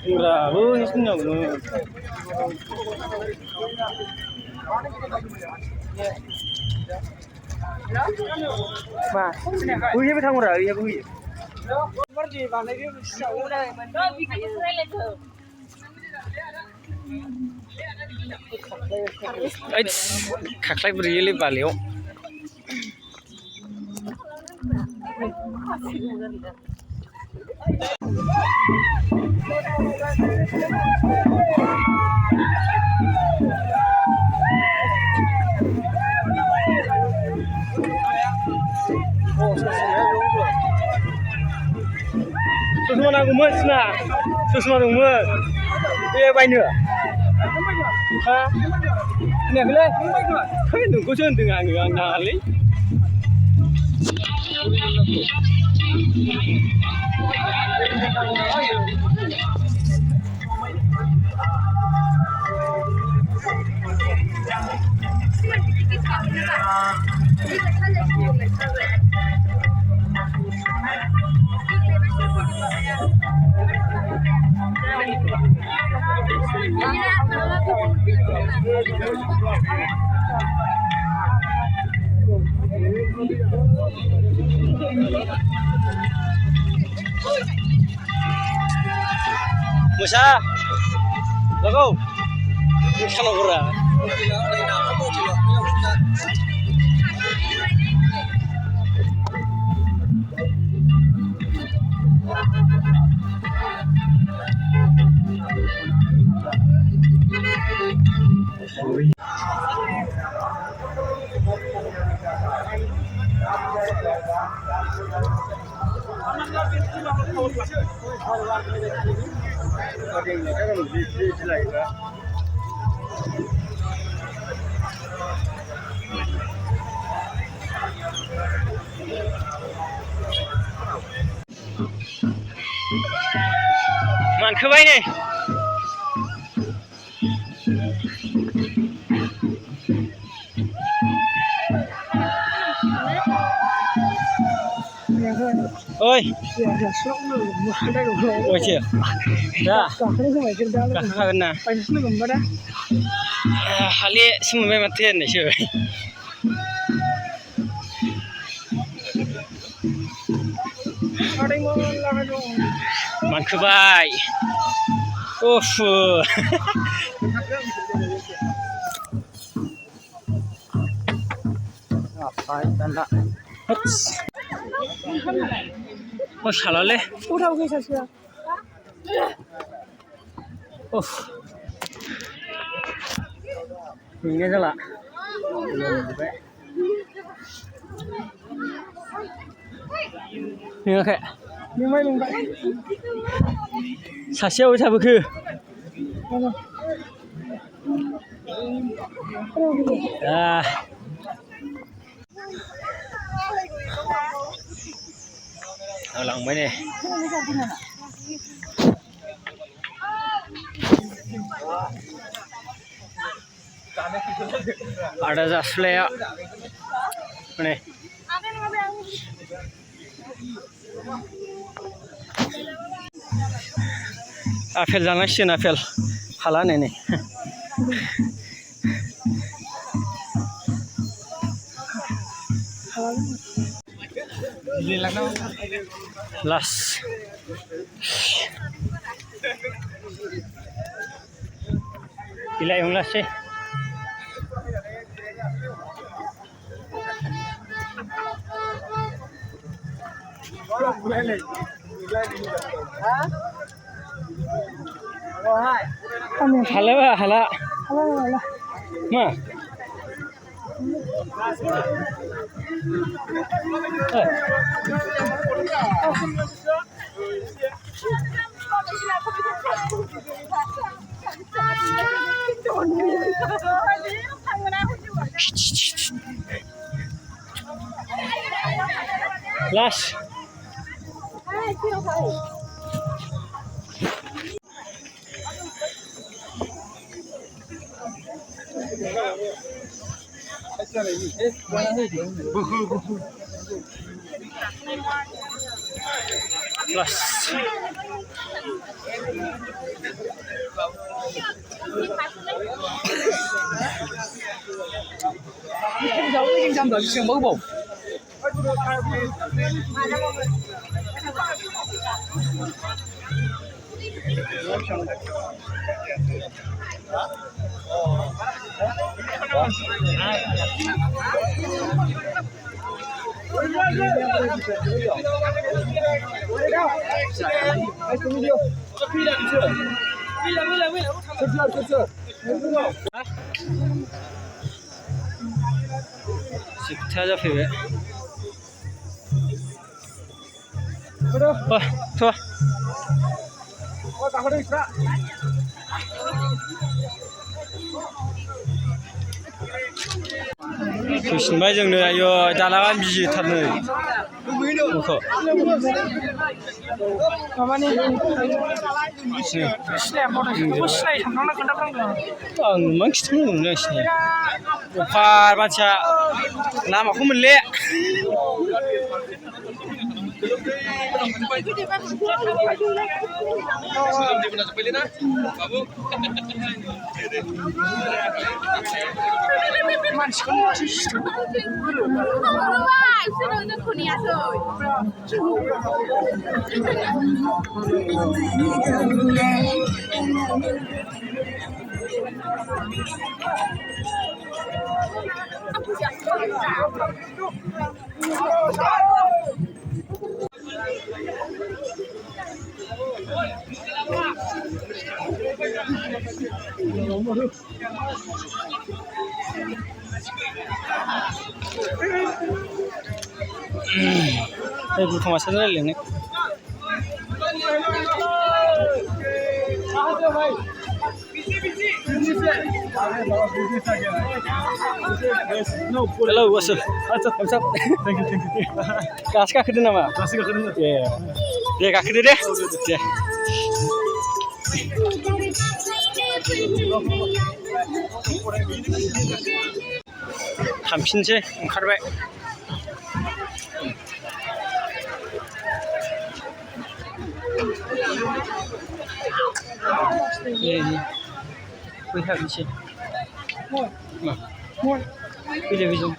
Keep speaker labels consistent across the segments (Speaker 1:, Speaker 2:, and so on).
Speaker 1: Bravo, isso não. Mà, ui với thằng rồi, ui. Mất gì vào lấy cái sầu đây mình. Đó, vì cái này lên thường. Khắc lại beri le baliau. Susman aku mas na, Susman aku mas. Ini apa ini? Hah? Ini apa le? Kau ini kau cun dengan ngali. Musa, lagu, ini kalau kurang. मानखोबाय नै ओइ ओइसो दा गाखोखागोन ना हाले सोंबाय माथो होननायसो मानखोबाय उफ मा सालाले उफ मेंनाय जाला मेङाखै मेंबाय सासेयाव थाबोखो लांबाय ने आदा जासुलाया माने आफेल जानांसिगोन आफेल हाला नै लास बिलाइ हमलासै हाला हाला मा लास Plus. Sikta जाफैबाय थ' फैफिनबाय जोंनो आयो दालाङा बिजिथारनो न'खौ माबानि आं मा खिथानांगौ नोंसिनि अफार मानसिया लामाखौ मोनले bukan masalah lain ni. Hello, what's up? What's up? Thank you. Kas kah kena nama? Kas kah kena. Yeah. Dia kah kena deh. थांफिनसै ओंखारबाय फैहाबनोसै फैलाय फैजों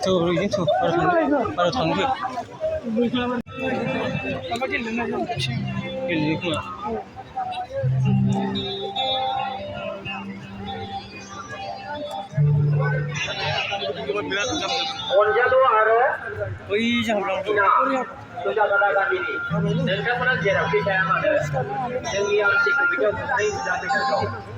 Speaker 1: tuh ini tuh baru tangguh gini kuma oh iya jangan bilang sudah katakan ini dan kamu nanti jerak kita yang ada yang siapa video saya sudah